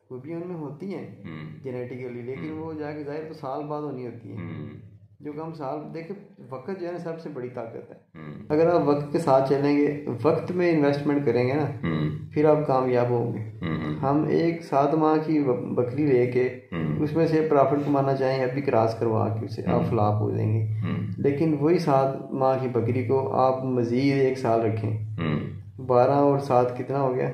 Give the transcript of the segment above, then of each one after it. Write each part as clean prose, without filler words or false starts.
خوبیاں ان میں ہوتی ہیں جینیٹیکلی، لیکن وہ جا کے ظاہر تو سال بعد ہونی ہوتی ہیں، جو کہ ہم سال دیکھیں وقت جو ہے نا سب سے بڑی طاقت ہے. اگر آپ وقت کے ساتھ چلیں گے، وقت میں انویسٹمنٹ کریں گے نا، پھر آپ کامیاب ہوں گے. ہم ایک 7 ماہ کی بکری لے کے اس میں سے پرافٹ کمانا چاہیں ابھی کراس کروا کے اسے آپ فلاپ ہو جائیں گے. لیکن وہی 7 ماہ کی بکری کو آپ مزید 1 سال رکھیں، 12 اور 7 کتنا ہو گیا،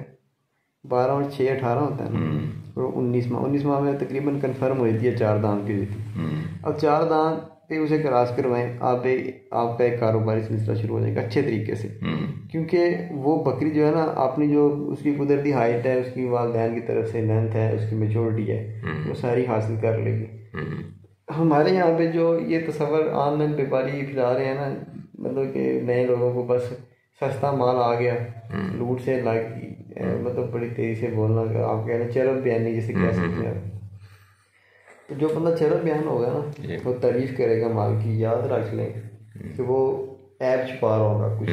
12 اور 6 18 ہوتا ہے نا، اور 19 ماہ میں تقریباً کنفرم ہو جاتی ہے 4 دان کی ہوتی. اب 4 دان پہ اسے کراس کروائیں، آپ کا ایک کاروباری سلسلہ شروع ہو جائے گا اچھے طریقے سے. کیونکہ وہ بکری جو ہے نا، اپنی جو اس کی قدرتی ہائٹ ہے، اس کی والدین کی طرف سے لینتھ ہے، اس کی میچورٹی ہے، وہ ساری حاصل کر لے گی. ہمارے یہاں پہ جو یہ تصور آن لائن بیپاری پھیلا رہے ہیں نا، مطلب کہ نئے لوگوں کو بس سستا مال آ گیا، لوٹ سے مطلب بڑی تیزی سے بولنا، آپ کہہ رہے ہیں چرب بیانی جسے کہہ سکتے ہیں. تو جو بندہ چرب بیان ہوگا نا، وہ تعریف کرے گا مال کی. یاد رکھ لیں کہ وہ عیب چھپا رہا ہوگا کچھ.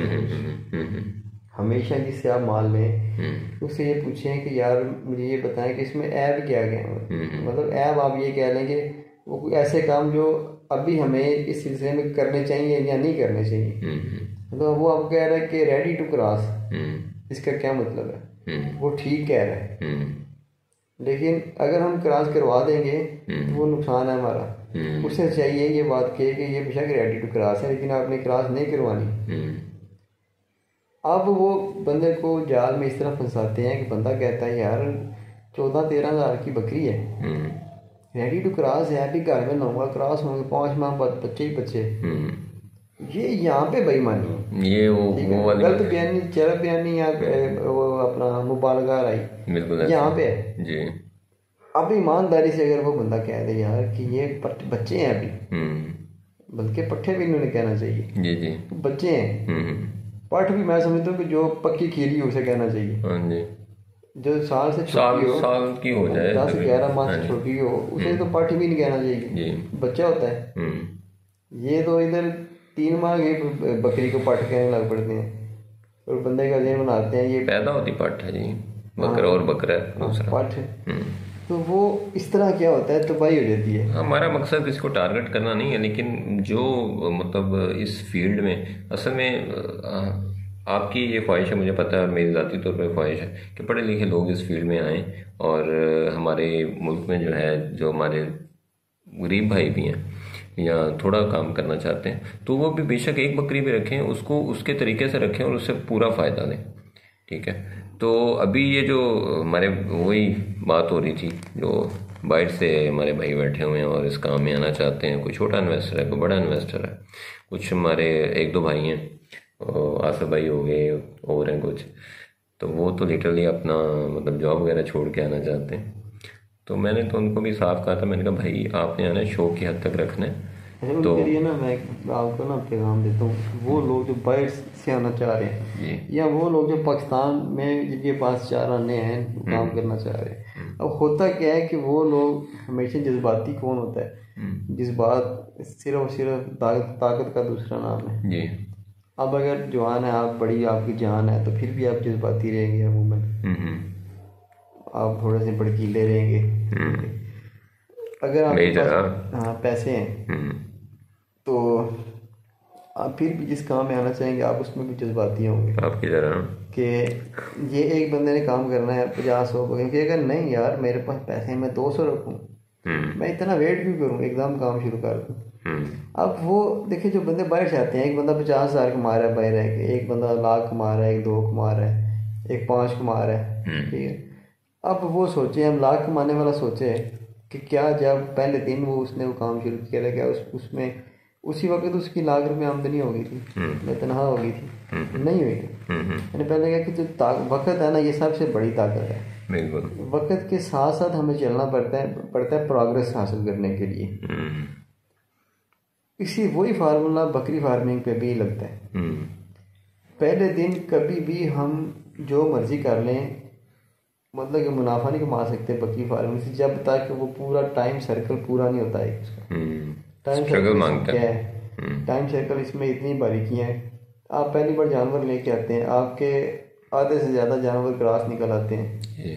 ہمیشہ جس سے آپ مال لیں اس سے یہ پوچھیں کہ یار مجھے یہ بتائیں کہ اس میں عیب کیا گیا ہے. مطلب عیب آپ یہ کہہ لیں کہ وہ کوئی ایسے کام جو ابھی ہمیں اس سلسلے میں کرنے چاہیے یا نہیں کرنے چاہیے. مطلب وہ آپ کہہ رہے ہیں کہ ریڈی ٹو کراس، اس کا کیا مطلب ہے؟ وہ ٹھیک کہہ رہے ہیں، لیکن اگر ہم کراس کروا دیں گے تو وہ نقصان ہے ہمارا. اسے چاہیے یہ بات کہ یہ بے شک ریڈی ٹو کراس ہے، لیکن آپ نے کراس نہیں کروانی. اب وہ بندے کو جال میں اس طرح پھنساتے ہیں کہ بندہ کہتا ہے یار 14-13 ہزار کی بکری ہے، ریڈی ٹو کراس ہے، ابھی گھر میں لاؤں گا، کراس ہوں گے 5 ماہ بعد بچے ہی بچے. یہ یہاں پہ بے ایمانی ہے، یہ وہ غلط بیانی، چرب بیانی یا وہ اپنا مبالغہ رائی یہاں پہ ہے. جی اب ایمانداری سے اگر وہ بندہ کہہ دے یار کہ یہ بچے ہیں ابھی، بلکہ پٹھے بھی انہوں نے کہنا چاہیے، بچے ہیں. پٹھ بھی میں سمجھتا ہوں کہ جو پکی کھیری ہو اسے کہنا چاہیے، جو سال سے چھوٹی ہو، سال کی ہو جائے، 10-11 ماہ سے چھوٹی ہو، اسے تو پٹھ بھی نہیں کہنا چاہیے، بچہ ہوتا ہے. یہ تو ادھر 3 ماہ کی بکری کو پٹھ کہنے لگ پڑتے ہیں اور بندے کا ذہن بناتے ہیں یہ پیدا ہوتی پٹھ ہے جی، بکرا اور بکرا پٹھ. تو وہ اس طرح کیا ہوتا ہے، تباہی ہو جاتی ہے. ہمارا مقصد اس کو ٹارگٹ کرنا نہیں ہے، لیکن جو مطلب اس فیلڈ میں اصل میں آپ کی یہ خواہش ہے، مجھے پتہ ہے، میری ذاتی طور پہ خواہش ہے کہ پڑھے لکھے لوگ اس فیلڈ میں آئیں، اور ہمارے ملک میں جو ہے، جو ہمارے غریب بھائی بھی ہیں یا تھوڑا کام کرنا چاہتے ہیں، تو وہ بھی بے شک ایک بکری بھی رکھیں، اس کو اس کے طریقے سے رکھیں اور اس سے پورا فائدہ لیں. ٹھیک ہے. تو ابھی یہ جو ہمارے وہی بات ہو رہی تھی، جو باہر سے ہمارے بھائی بیٹھے ہوئے ہیں اور اس کام میں آنا چاہتے ہیں، کوئی چھوٹا انویسٹر ہے، کوئی بڑا انویسٹر ہے، کچھ ہمارے 1-2 بھائی ہیں، آصف بھائی ہو گئے اور ہیں کچھ، تو وہ تو لیٹرلی اپنا مطلب جاب وغیرہ چھوڑ کے آنا چاہتے ہیں. تو میں نے تو ان کو بھی صاف کہا تھا، میں نے کہا بھائی آپ نے آنا شوق کی حد تک رکھنا ہے. ان کے لیے نا میں آپ کو نا پیغام دیتا ہوں، وہ لوگ جو باہر سے آنا چاہ رہے ہیں یا وہ لوگ جو پاکستان میں جن کے پاس 4 آنے ہیں کام کرنا چاہ رہے ہیں، اب ہوتا کیا ہے کہ وہ لوگ ہمیشہ جذباتی کون ہوتا ہے، جذبات صرف اور صرف طاقت کا دوسرا نام ہے. جی اب اگر جوان ہے آپ، بڑی آپ کی جان ہے، تو پھر بھی آپ جذباتی رہیں گے عموماً، آپ تھوڑے سے بڑکیلے رہیں گے. اگر آپ کے پاس پیسے ہیں تو آپ پھر بھی جس کام میں آنا چاہیں گے آپ اس میں بھی جذباتی ہوں گے، آپ کی طرح کہ یہ ایک بندے نے کام کرنا ہے 50-100، کہ اگر نہیں یار میرے پاس پیسے ہیں، میں 200 رکھوں، میں اتنا ویٹ کیوں کروں، ایک دم کام شروع کر دوں. اب وہ دیکھیں جو بندے باہر سے آتے ہیں، ایک بندہ 50,000 کما رہا ہے باہر رہ کے، ایک بندہ 1,00,000 کما رہا ہے، ایک 2 کما رہا ہے، ایک 5 کما رہا ہے. ٹھیک ہے. اب وہ سوچے، ہم 1,00,000 کمانے والا سوچے کہ کیا جب پہلے دن اس نے وہ کام شروع کیا لگا اس میں اسی وقت اس کی 1,00,000 روپے آمدنی ہو گئی تھی، میں تنہا ہو گئی تھی، نہیں ہوئی تھی. میں نے پہلے کہا کہ جو وقت ہے نا، یہ سب سے بڑی طاقت ہے. وقت کے ساتھ ساتھ ہمیں چلنا پڑتا ہے پروگرس حاصل کرنے کے لیے. اسی وہی فارمولا بکری فارمنگ پہ بھی لگتا ہے. پہلے دن کبھی بھی ہم جو مرضی کر لیں، مطلب کہ منافع نہیں کما سکتے بکری فارمنگ سے جب تک وہ پورا ٹائم سرکل پورا نہیں ہوتا ہے. اس کا ٹائم سرکل کیا ہے؟ ٹائم سرکل اس میں اتنی باریکیاں ہیں. آپ پہلی بار جانور لے کے آتے ہیں، آپ کے آدھے سے زیادہ جانور کراس نکل آتے ہیں.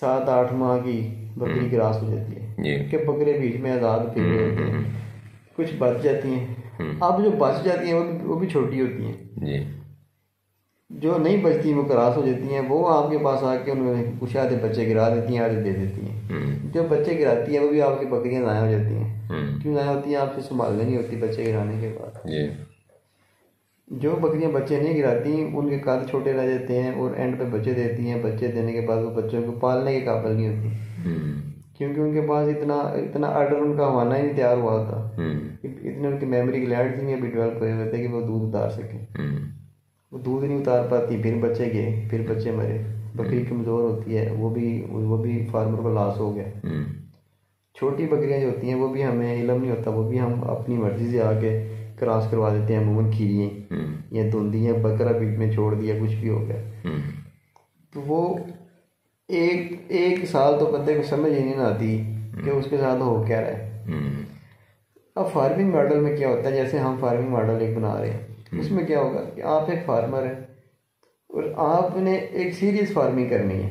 7-8 ماہ کی بکری کراس ہو جاتی ہے کہ بکرے بیچ میں آزاد پھر رہے ہوتے ہیں, کچھ بچ جاتی ہیں. اب جو بچ جاتی ہیں وہ بھی چھوٹی ہوتی ہیں, جو نہیں بچتی وہ کراس ہو جاتی ہیں, وہ آپ کے پاس آ کے انہوں نے کچھ آدھے بچے گرا دیتی ہیں, آدھے دے دیتی ہیں. جو بچے گراتی ہیں وہ بھی آپ کی بکریاں ضائع ہو جاتی ہیں. کیوں ضائع ہوتی ہیں؟ آپ سے سنبھالنے نہیں ہوتی بچے گرانے کے بعد. جو بکریاں بچے نہیں گراتی ان کے قد چھوٹے رہ جاتے ہیں اور اینڈ پہ بچے دیتی ہیں. بچے دینے کے بعد وہ بچوں کو پالنے کے قابل نہیں ہوتی, کیونکہ ان کے پاس اتنا آرڈر ان کا ہونا ہی نہیں تیار ہوا ہوتا, اتنے ان کی میموری گلینڈز نہیں ابھی ڈیولپ ہوئے ہوتے کہ وہ دودھ اتار سکیں. وہ دودھ نہیں اتار پاتی, پھر بچے گئے, پھر بچے مرے. بکری کمزور ہوتی ہے, وہ بھی فارمر کو لاس ہو گیا. چھوٹی بکریاں جو ہوتی ہیں وہ بھی ہمیں علم نہیں ہوتا, وہ بھی ہم اپنی مرضی سے آ کے کراس کروا دیتے ہیں. عموماً کھیرییں یا دھندی یا بکرا بیچ میں چھوڑ دیا, کچھ بھی ہو گیا, تو وہ ایک سال تو بندے کو سمجھ ہی نہیں آتی کہ اس کے ساتھ ہو کیا رہا ہے. اب فارمنگ ماڈل میں کیا ہوتا ہے, جیسے ہم فارمنگ ماڈل ایک بنا رہے ہیں, اس میں کیا ہوگا کہ آپ ایک فارمر ہیں اور آپ نے ایک سیریس فارمنگ کرنی ہے.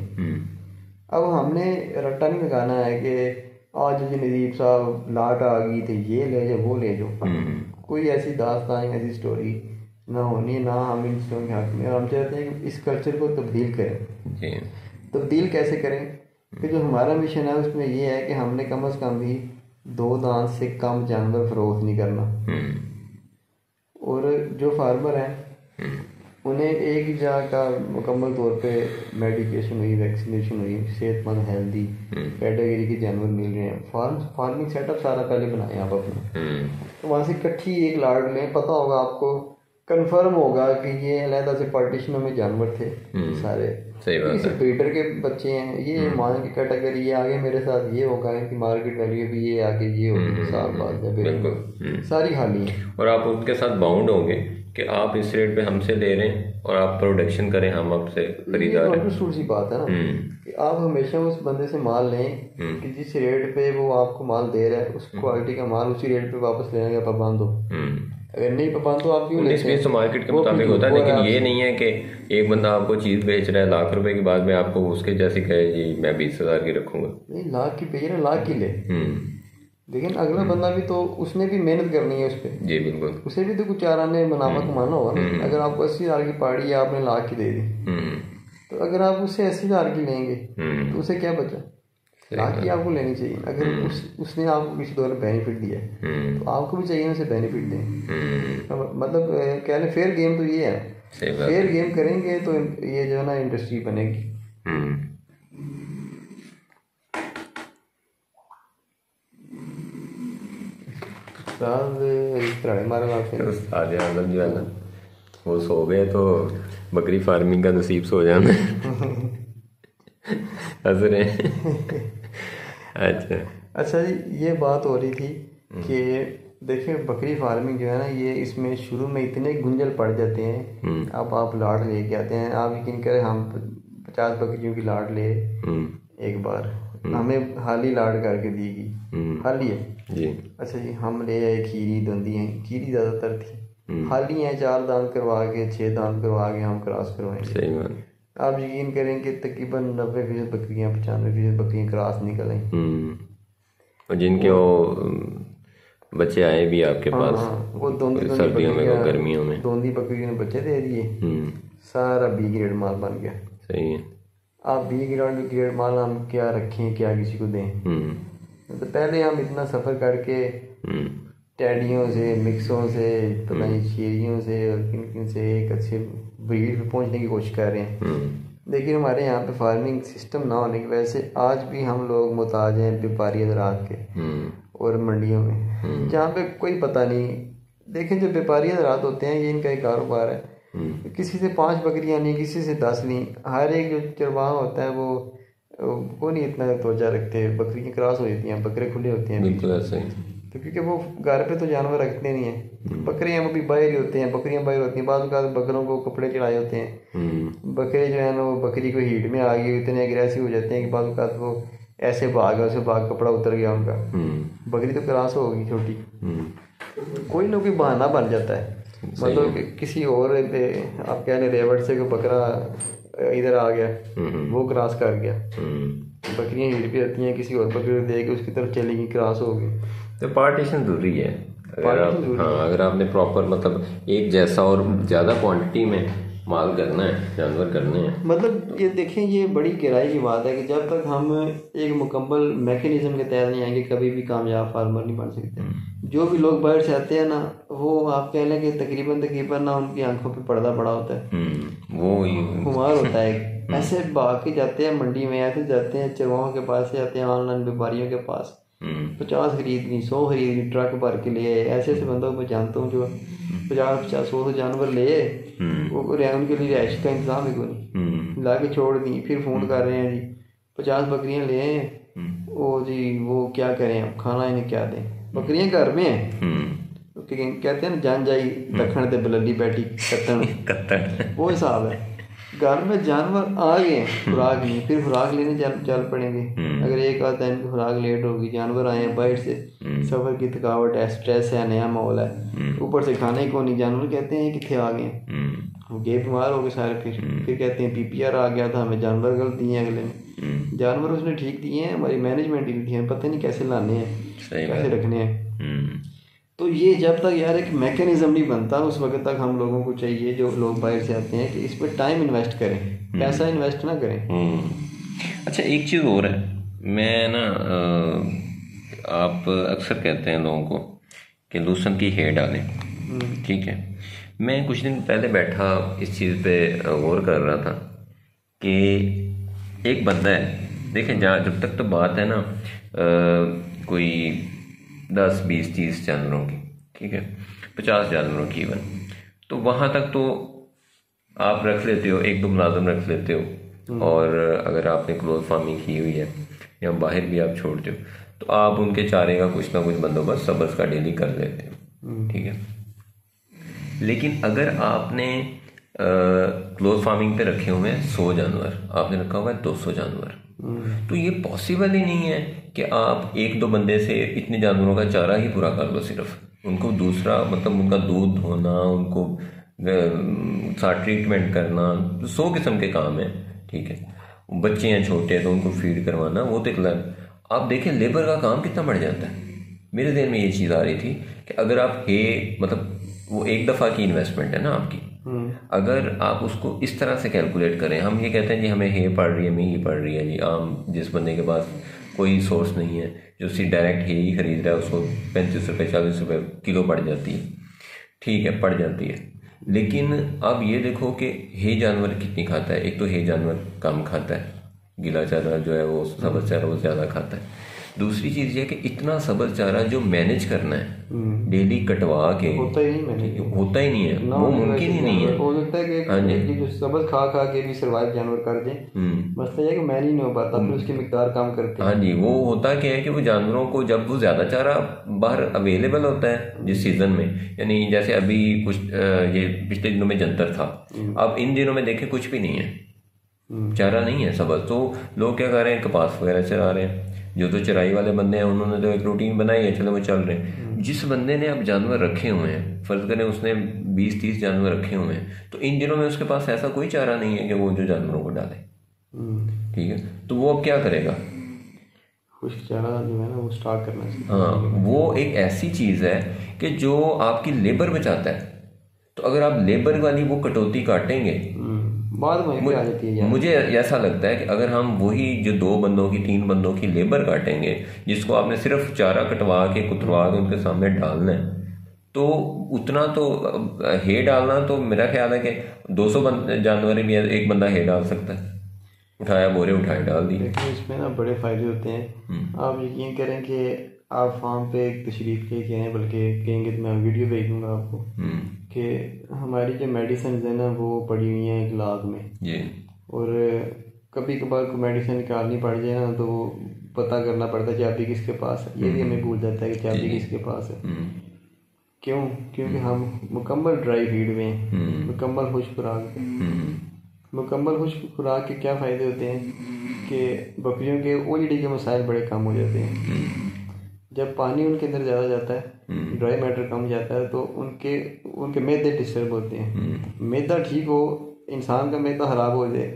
اب ہم نے رٹا نہیں لگانا ہے کہ آج جی نظیب صاحب لاٹ آ گئی تو یہ لے جاؤ وہ لے جاؤ. کوئی ایسی داستان ایسی سٹوری نہ ہونی, نہ ہم ان چیزوں کے حق میں. اور ہم چاہتے ہیں کہ اس کلچر کو تبدیل کریں. تبدیل کیسے کریں کہ جو ہمارا مشن ہے اس میں یہ ہے کہ ہم نے کم از کم بھی 2 دانت سے کم جانور فروخت نہیں کرنا. اور جو فارمر ہیں انہیں ایک جگہ کا مکمل طور پہ میڈیکیشن ہوئی, ویکسینیشن ہوئی, صحت مند ہیلدی کیٹیگری کے جانور مل رہے ہیں. فارمنگ سیٹ اپ سارا پہلے بنائیں آپ اپنا, تو وہاں سے کٹھی ایک لاٹ لیں. پتہ ہوگا آپ کو, کنفرم ہوگا کہ یہ علیحدہ سے پارٹیشنوں میں جانور تھے سارے, اس بریڈر کے بچے ہیں, یہ ماں کی کیٹیگری, یہ آگے میرے ساتھ یہ ہوگا کہ مارکیٹ ویلیو بھی یہ آگے یہ ہوگی سال بعد بالکل ساری خالی ہیں. اور آپ ان کے ساتھ باؤنڈ ہوں گے کہ آپ اس ریٹ پہ ہم سے لے رہے ہیں اور آپ پروڈکشن کریں, ہم آپ سے خریدار ہیں. یہ سی بات ہے نا کہ آپ ہمیشہ اس بندے سے مال لیں کہ جس ریٹ پہ وہ آپ کو مال دے رہا ہے اس کوالٹی کا مال اسی ریٹ پہ واپس لینے کا پابند ہو. اگر نہیں پابند تو آپ کیوں لیتے ہیں؟ تو مارکیٹ کے مطابق ہوتا ہے, لیکن یہ نہیں ہے کہ ایک بندہ آپ کو چیز بیچ رہا ہے ₹1,00,000 کی, بعد میں آپ کو اس کے جیسے کہے جی میں 20,000 کی رکھوں گا. نہیں, 1,00,000 کی بیچ رہا ہے, 1,00,000 کی لے. لیکن اگلا بندہ بھی تو اس نے بھی محنت کرنی ہے اس پہ. جی بالکل, اسے بھی تو کچھ 4 آنے منافع کمانا ہوگا نا. اگر آپ کو 80,000 کی پاڑی ہے, آپ نے 1,00,000 کی دے دی, تو اگر آپ اس سے 80,000 کی لیں گے تو اسے کیا بچا؟ 1,00,000 کی آپ کو لینی چاہیے. اگر اس نے آپ کو کسی دور میں بینیفٹ دیا تو آپ کو بھی چاہیے اسے بینیفٹ دیں. مطلب کہہ لیں فیئر گیم تو یہ ہے, فیئر گیم کریں گے تو یہ جو ہے نا انڈسٹری بنے گی. استاد اعظم جو ہے نا وہ سو گئے تو بکری فارمنگ کا نصیب سو جانا. اچھا جی, یہ بات ہو رہی تھی کہ دیکھیں بکری فارمنگ جو ہے نا یہ اس میں شروع میں اتنے گنجل پڑ جاتے ہیں. اب آپ لاٹ لے کے آتے ہیں, آپ یقین کریں ہم 50 بکریوں کی لاٹ لے ایک بار, ہمیں حالی لاٹ کر کے دی گئی, حالی ہے جی. اچھا جی, ہم لے آئے کھیری دندی ہیں, کھیری زیادہ تر تھی, حالی ہیں 4 دانت کروا کے 6 دانت کروا کے ہم کراس کروائیں گے. آپ یقین کریں کہ تقریباً 90% بکریاں 95% بکریاں کراس نکل آئیں. اور جن کے وہ بچے آئے بھی آپ کے پاس وہ سردیوں میں گرمیوں میں دوندی بکریوں نے بچے دے دیے, سارا B گریڈ مال بن گیا. صحیح ہے. آپ B گریڈ مال ہم کیا رکھیں, کیا کسی کو دیں؟ تو پہلے ہم اتنا سفر کر کے ٹیڈیوں سے, مکسوں سے, پتہ نہیں شیریوں سے اور کن کن سے ایک اچھے بریڈ پہ پہنچنے کی کوشش کر رہے ہیں. لیکن ہمارے یہاں پہ فارمنگ سسٹم نہ ہونے کی وجہ سے آج بھی ہم لوگ محتاج ہیں بیپاری حضرات کے اور منڈیوں میں, جہاں پہ کوئی پتہ نہیں. دیکھیں جو بیپاری حضرات ہوتے ہیں یہ ان کا ایک کاروبار ہے, کسی سے 5 بکریاں نہیں, کسی سے 10 نہیں, ہر ایک جو چرواہا ہوتا ہے وہ نہیں اتنا توجہ رکھتے. بکریاں کراس ہو جاتی ہیں, بکرے کھلے ہوتے ہیں بالکل ایسے ہی, تو کیونکہ وہ گھر پہ تو جانور رکھتے نہیں ہیں. بکرے ہیں وہ بھی باہر ہی ہوتے ہیں, بکریاں باہر ہوتی ہیں. بعض اوقات بکروں کو کپڑے چڑھائے ہوتے ہیں, بکرے جو ہیں نا وہ بکری کو ہیٹ میں آ گئی, اتنے اگریسو ہو جاتے ہیں کہ بعض اوقات وہ ایسے بھاگا, اسے بھاگ کپڑا اتر گیا ان کا. بکری تو کراس ہوگی چھوٹی, کوئی نہ کوئی بہانہ بن جاتا ہے. مطلب کسی اور آپ کہہ لیں ریوٹ سے کوئی بکرا ادھر آ گیا, وہ کراس کر گیا, بکریاں ادھر پہ رہتی ہیں, کسی اور بکری کو دے کے اس کی طرف چلے گی, کراس ہو گئی. تو پارٹیشن ضروری ہے. اگر آپ نے پراپر مطلب ایک جیسا اور زیادہ کوانٹٹی میں مال کرنا ہے, جانور کرنے ہیں, مطلب یہ دیکھیں یہ بڑی گہرائی کی بات ہے کہ جب تک ہم ایک مکمل میکینزم کے تحت نہیں آئیں گے کبھی بھی کامیاب فارمر نہیں بن سکتے. جو بھی لوگ باہر سے آتے ہیں نا, وہ آپ کہہ لیں کہ تقریباً نا ان کی آنکھوں پہ پردہ پڑا ہوتا ہے, وہ خمار ہوتا ہے. ایسے بھاگ کے جاتے ہیں منڈی میں, ایسے جاتے ہیں چرواہوں کے پاس سے جاتے ہیں, آن لائن بیپاریوں کے پاس, 50 خریدنی 100 خریدنی, ٹرک بھر کے لے آئے. ایسے ایسے بندوں کو میں جانتا ہوں جو 50-100 جانور لے, وہ ان کے لیے رہائش کا انتظام ہی کوئی نہیں, لا کے چھوڑ دیں. پھر فون کر رہے ہیں جی 50 بکریاں لے ہیں, وہ جی وہ کیا کریں, اب کھانا انہیں کیا دیں. بکریاں گھر میں ہیں, کہتے ہیں نا جان جائی دکھن تے بلڈی بیٹھی کتن, وہ حساب ہے. گھر میں جانور آ گئے ہیں, خوراک نہیں, پھر خوراک لینے چل پڑیں گے. اگر ایک آدھ ٹائم کی خوراک لیٹ ہوگی, جانور آئے ہیں باہر سے, سفر کی تھکاوٹ ہے, اسٹریس ہے, نیا ماحول ہے, اوپر سے کھانے کو نہیں, جانور کہتے ہیں کتنے آ گئے ہیں, وہ گئے بیمار ہو گئے سارے. پھر کہتے ہیں PPR آ گیا تھا, ہمیں جانور غلط دیے ہیں اگلے نے. جانور اس نے ٹھیک دیے ہیں, ہماری مینجمنٹ ہی نہیں دی ہے, پتہ نہیں کیسے لانے ہیں, کیسے رکھنے ہیں. تو یہ جب تک یار ایک میکینزم نہیں بنتا, اس وقت تک ہم لوگوں کو چاہیے جو لوگ باہر سے آتے ہیں کہ اس پہ ٹائم انویسٹ کریں, پیسہ انویسٹ نہ کریں. اچھا ایک چیز اور ہے, میں نا آپ اکثر کہتے ہیں لوگوں کو کہ لوسن کی ہے ڈالیں, ٹھیک ہے. میں کچھ دن پہلے بیٹھا اس چیز پہ غور کر رہا تھا کہ ایک بندہ ہے, دیکھیں جب تک تو بات ہے نا کوئی 10-20-30 جانوروں کی, ٹھیک ہے, 50 جانوروں کی ایون, تو وہاں تک تو آپ رکھ لیتے ہو, 1-2 ملازم رکھ لیتے ہو, اور اگر آپ نے کلوز فارمنگ کی ہوئی ہے یا باہر بھی آپ چھوڑتے ہو تو آپ ان کے چارے کا کچھ نہ کچھ بندوبست سبز کا ڈیلی کر لیتے ہو, ٹھیک ہے. لیکن اگر آپ نے کلوز فارمنگ پہ رکھے ہوئے ہیں 100 جانور, آپ نے رکھا ہوا ہے 200 جانور, تو یہ پاسبل ہی نہیں ہے کہ آپ 1-2 بندے سے اتنے جانوروں کا چارہ ہی پورا کر لو. صرف ان کو دوسرا مطلب ان کا دودھ دھونا, ان کو ساتھ ٹریٹمنٹ کرنا, 100 قسم کے کام ہیں, ٹھیک ہے. بچے ہیں چھوٹے تو ان کو فیڈ کروانا, وہ تو آپ دیکھیں لیبر کا کام کتنا بڑھ جاتا ہے. میرے ذہن میں یہ چیز آ رہی تھی کہ اگر آپ مطلب وہ ایک دفعہ کی انویسٹمنٹ ہے نا آپ کی, اگر آپ اس کو اس طرح سے کیلکولیٹ کریں, ہم یہ کہتے ہیں جی ہمیں ہے پڑ رہی ہے, میہی پڑ رہی ہے جی, عام جس بندے کے پاس کوئی سورس نہیں ہے, جو اسی ڈائریکٹ ہی خرید رہا ہے, اس کو 35 روپے 40 روپے کلو پڑ جاتی ہے, ٹھیک ہے, پڑ جاتی ہے. لیکن اب یہ دیکھو کہ ہے جانور کتنی کھاتا ہے. ایک تو ہے جانور کم کھاتا ہے, گیلا چارہ جو ہے وہ سبز چارہ وہ زیادہ کھاتا ہے. دوسری چیز یہ کہ اتنا سبز چارہ جو مینیج کرنا ہے ڈیلی کٹوا کے, ہوتا ہی نہیں ہے, وہ ممکن ہی نہیں ہے. ہو سکتا ہے کہ سبز کھا کے بھی سروائیو جانور کر دیں, مسئلہ یہ کہ مینیج نہیں ہو پاتا, پھر اس کی مقدار کم کرتے ہیں. ہاں جی, وہ ہوتا کیا ہے کہ وہ جانوروں کو جب وہ زیادہ چارہ باہر اویلیبل ہوتا ہے جس سیزن میں, یعنی جیسے ابھی کچھ یہ پچھلے دنوں میں جنتر تھا, اب ان دنوں میں دیکھیں کچھ بھی نہیں ہے, چارہ نہیں ہے سبز, تو لوگ کیا کر رہے ہیں, کپاس وغیرہ چرا رہے ہیں. جو تو چرائی والے بندے ہیں انہوں نے تو ایک روٹین بنائی ہے, چلو وہ چل رہے ہیں. جس بندے نے اب جانور رکھے ہوئے ہیں, فرض کریں اس نے 20-30 جانور رکھے ہوئے ہیں, تو ان دنوں میں اس کے پاس ایسا کوئی چارہ نہیں ہے کہ وہ جو جانوروں کو ڈالے, ٹھیک ہے. تو وہ اب کیا کرے گا, خشک چارہ جو ہے نا وہ اسٹاک کرنا چاہیے. ہاں, وہ ایک ایسی چیز ہے کہ جو آپ کی لیبر بچاتا ہے. تو اگر آپ لیبر والی وہ کٹوتی کاٹیں گے, مجھے ایسا لگتا ہے کہ اگر ہم وہی جو 2 بندوں کی 3 بندوں کی لیبر کاٹیں گے, جس کو آپ نے صرف چارہ کٹوا کے کتروا کے ان کے سامنے ڈالنا ہے, تو اتنا تو ہے ڈالنا, تو میرا خیال ہے کہ 200 جانور بھی ایک بندہ ہے ڈال سکتا ہے, اٹھایا بورے اٹھائے ڈال دی. اس میں نا بڑے فائدے ہوتے ہیں. آپ یقین کریں کہ آپ فارم پہ ایک تشریف لے کے آئیں, بلکہ کہیں گے تو میں ویڈیو بھیج دوں گا آپ کو, کہ ہماری جو میڈیسنز ہیں نا وہ پڑی ہوئی ہیں 1 لاکھ میں, اور کبھی کبھار کوئی میڈیسن نکالنی پڑ جائے نا تو وہ پتہ کرنا پڑتا ہے چابی کس کے پاس ہے. یہ بھی ہمیں بھول جاتا ہے کہ چابی کس کے پاس ہے. کیوں؟ کیونکہ ہم مکمل ڈرائی فیڈ میں, مکمل خشک خوراک پہ. مکمل خشک خوراک کے کیا فائدے ہوتے ہیں کہ بکریوں کے OGD کے مسائل بڑے کم ہو جاتے ہیں. جب پانی ان کے اندر زیادہ جاتا ہے، ڈرائی میٹر کم جاتا ہے، تو ان کے معدے ڈسٹرب ہوتے ہیں. معدہ ٹھیک ہو، انسان کا معدہ خراب ہو جائے،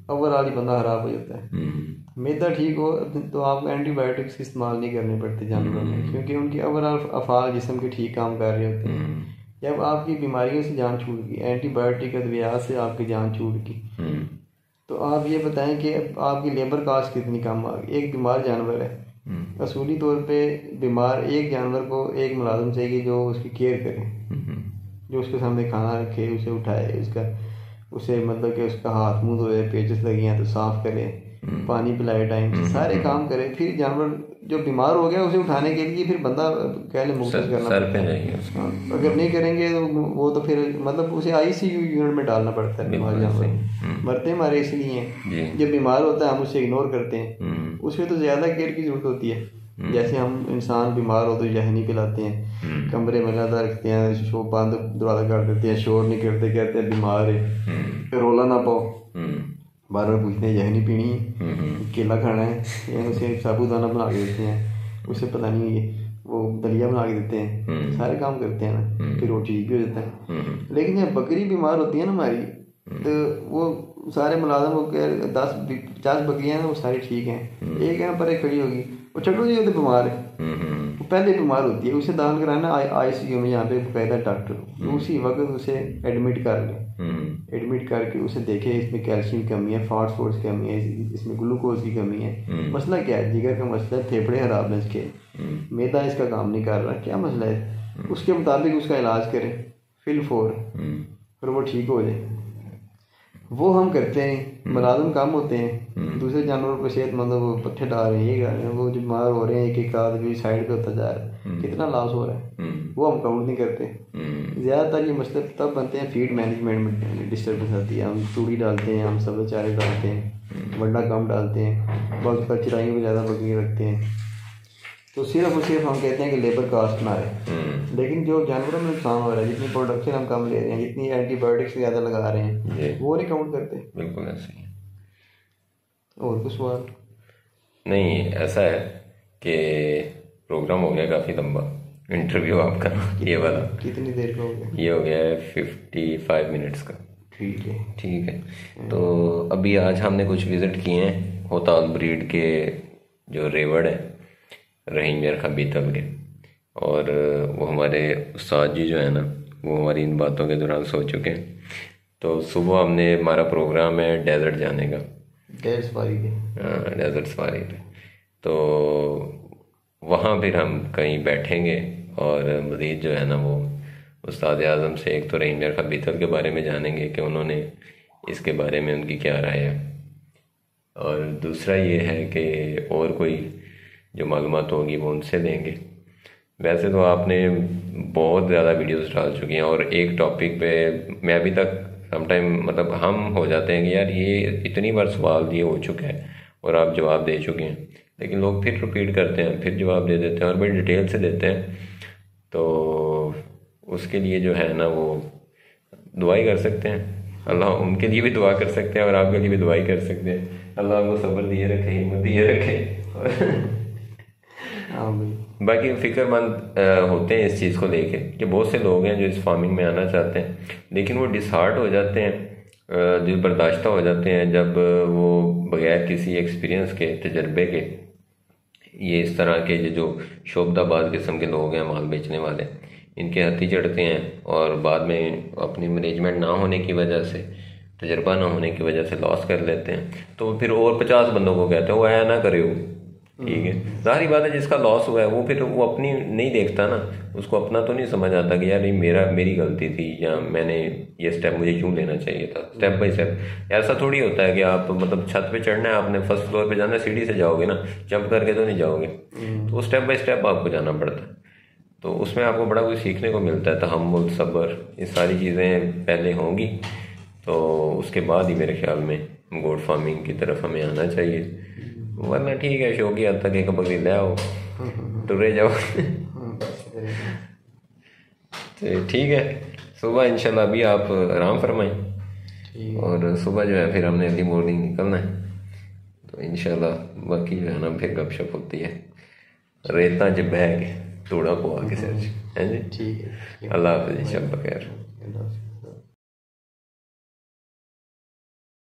اوور آل ہی بندہ خراب ہو جاتا ہے. معدہ ٹھیک ہو تو آپ کو اینٹی بایوٹکس استعمال نہیں کرنے پڑتے جانوروں میں، کیونکہ ان کی اوور آل افعال جسم کے ٹھیک کام کر رہے ہوتے ہیں. جب آپ کی بیماریوں سے جان چھوٹ گئی، اینٹی بایوٹک ادویات سے آپ کی جان چھوٹ گئی، تو آپ یہ بتائیں کہ آپ کی لیبر کاسٹ کتنی کم آ گئی. ایک بیمار جانور ہے، اصولی طور پہ بیمار ایک جانور کو ایک ملازم چاہیے جو اس کی کیئر کرے، جو اس کے سامنے کھانا رکھے، اسے اٹھائے، اسے مطلب کہ اس کا ہاتھ منہ دھوئے، پیچس لگی ہیں تو صاف کرے، پانی پلائے ٹائم سے، سارے کام کرے. پھر جانور جو بیمار ہو گیا اسے اٹھانے کے لیے پھر بندہ کہہ لے مختص کرنا پڑتا ہے. اگر نہیں کریں گے تو وہ تو پھر مطلب اسے ICU یونٹ میں ڈالنا پڑتا ہے. بیمار جانور مرتے ہمارے اس لیے ہیں، جب بیمار ہوتا ہے ہم اسے اگنور کرتے ہیں. اس میں تو زیادہ کیئر کی ضرورت ہوتی ہے. جیسے ہم انسان بیمار ہو تو یخنی پلاتے ہیں، کمرے میں علیحدہ رکھتے ہیں، بند دروازہ کر دیتے ہیں، شور نہیں کرتے، کہتے ہیں بیمار ہے، رولا نہ پاؤ. بار بار پوچھتے ہیں یخنی پینی ہے، کیلا کھانا ہے، اسے ثابوت دانہ بنا کے دیتے ہیں، اسے پتہ نہیں وہ دلیا بنا کے دیتے ہیں، سارے کام کرتے ہیں نا، پھر وہ ٹھیک بھی ہو جاتا ہے. لیکن جب بکری بیمار ہوتی ہے نا ہماری، تو وہ سارے ملازم ہو کے 10-50 بکریاں ہیں وہ ساری ٹھیک ہیں، ایک یہاں پر ایک کھڑی ہوگی، وہ چھٹو جی وہ تو بیمار ہے، وہ پہلے بیمار ہوتی ہے، اسے داخل کرانا ICU میں، یہاں پہ باقاعدہ ڈاکٹر اسی وقت اسے ایڈمٹ کر لے، ایڈمٹ کر کے اسے دیکھے اس میں کیلشیم کی کمی ہے، فاسفورس کی کمی ہے، اس میں گلوکوز کی کمی ہے، مسئلہ کیا ہے، جگر کا مسئلہ ہے، پھیپھڑے خراب ہیں اس کے، معدہ اس کا کام نہیں کر رہا، کیا مسئلہ ہے، اس کے مطابق اس کا علاج کرے فل فور، پھر وہ ٹھیک ہو جائے. وہ ہم کرتے ہیں، ملازم کم ہوتے ہیں، دوسرے جانوروں کو صحت مند وہ پٹھے ڈال رہے ہیں، یہ کر رہے ہیں، وہ جو بیمار ہو رہے ہیں، ایک آدمی سائڈ پہ ہوتا جا رہا ہے، کتنا لاس ہو رہا ہے، وہ ہم کاؤنٹ نہیں کرتے. زیادہ تر یہ مسئلے تب بنتے ہیں فیڈ مینجمنٹ میں ڈسٹربنس آتی ہے. ہم توڑی ڈالتے ہیں، ہم سبز چارے ڈالتے ہیں، ونڈا کم ڈالتے ہیں، بہت پر چرائیوں میں زیادہ بکری رکھتے ہیں، تو صرف اور صرف ہم کہتے ہیں کہ لیبر کاسٹ نہ آئے. لیکن جو جانوروں میں نقصان ہو رہا ہے، جتنی پروڈکشن ہم کم لے رہے ہیں، جتنی اینٹی بایوٹکس زیادہ لگا رہے ہیں، وہ نہیں کاؤنٹ کرتے. بالکل ایسے ہی. اور کچھ سوال نہیں، ایسا ہے کہ پروگرام ہو گیا کافی لمبا، انٹرویو آپ کا یہ والا کتنی دیر کا ہو گیا؟ یہ ہو گیا ہے 55 منٹس کا. ٹھیک ہے. تو ابھی آج ہم نے کچھ وزٹ کیے ہیں ہوتال بریڈ کے جو ریوڑ ہیں رحیم یار بیتل کے، اور وہ ہمارے استاد جی جو ہے نا وہ ہماری ان باتوں کے دوران سو چکے ہیں. تو صبح ہم نے ہمارا پروگرام ہے ڈیزرٹ جانے کا، ڈیزرٹ سفاری پہ، تو وہاں پھر ہم کہیں بیٹھیں گے اور مزید جو ہے نا وہ استاد اعظم سے ایک تو رحیم یار بیتل کے بارے میں جانیں گے کہ انہوں نے اس کے بارے میں ان کی کیا رائے ہے، اور دوسرا یہ ہے کہ اور کوئی جو معلومات ہوگی وہ ان سے دیں گے. ویسے تو آپ نے بہت زیادہ ویڈیوز ڈال چکی ہیں، اور ایک ٹاپک پہ میں ابھی تک سم ٹائم مطلب ہم ہو جاتے ہیں کہ یار یہ اتنی بار سوال دیے ہو چکا ہے اور آپ جواب دے چکے ہیں، لیکن لوگ پھر رپیٹ کرتے ہیں، پھر جواب دے دیتے ہیں اور بڑی ڈیٹیل سے دیتے ہیں. تو اس کے لیے جو ہے نا وہ دعائی کر سکتے ہیں، اللہ ان کے لیے بھی دعا کر سکتے ہیں اور آپ کے لیے بھی دعائی کر سکتے ہیں. اللہ آپ کو صبر دیے رکھے، ہمت دیے رکھے. باقی فکر مند ہوتے ہیں اس چیز کو لے کے کہ بہت سے لوگ ہیں جو اس فارمنگ میں آنا چاہتے ہیں، لیکن وہ ڈس ہارٹ ہو جاتے ہیں، دل برداشتہ ہو جاتے ہیں جب وہ بغیر کسی ایکسپیرینس کے، تجربے کے، یہ اس طرح کے جو شعبدہ باز قسم کے لوگ ہیں مال بیچنے والے، ان کے ہتھی چڑھتے ہیں اور بعد میں اپنی مینجمنٹ نہ ہونے کی وجہ سے، تجربہ نہ ہونے کی وجہ سے لاس کر لیتے ہیں. تو پھر اور 50 بندوں کو کہتے ہیں وہ ایسا نہ کرے ہو. ٹھیک ہے، ظاہری بات ہے جس کا لاس ہوا ہے وہ پھر وہ اپنی نہیں دیکھتا نا، اس کو اپنا تو نہیں سمجھ آتا کہ یار یہ میری غلطی تھی، یا میں نے یہ سٹیپ مجھے کیوں لینا چاہیے تھا. سٹیپ بائی سٹیپ ایسا تھوڑی ہوتا ہے کہ آپ مطلب چھت پہ چڑھنا ہے، آپ نے فرسٹ فلور پہ جانا ہے، سیڑھی سے جاؤ گے نا، جمپ کر کے تو نہیں جاؤ گے. تو سٹیپ بائی سٹیپ آپ کو جانا پڑتا ہے. تو اس میں آپ کو بڑا کچھ سیکھنے کو ملتا ہے، تحمل، صبر، یہ ساری چیزیں پہلے ہوں گی، تو اس کے بعد ہی میرے خیال میں گوٹ فارمنگ کی طرف ہمیں آنا چاہیے. ورنہ ٹھیک ہے شوقی حد تک ایک بکری لے آؤ، ٹرے جاؤ. ٹھیک ہے، صبح انشاءاللہ ابھی آپ آرام فرمائیں، اور صبح جو ہے پھر ہم نے ارلی مارننگ نکلنا ہے، تو انشاءاللہ باقی جو ہے نا پھر گپ شپ ہوتی ہے. ریتاں چ بہ کے توڑا پوا کے سر ہے جی. ٹھیک ہے. اللہ حافظ، شب بخیر. اللہ حافظ.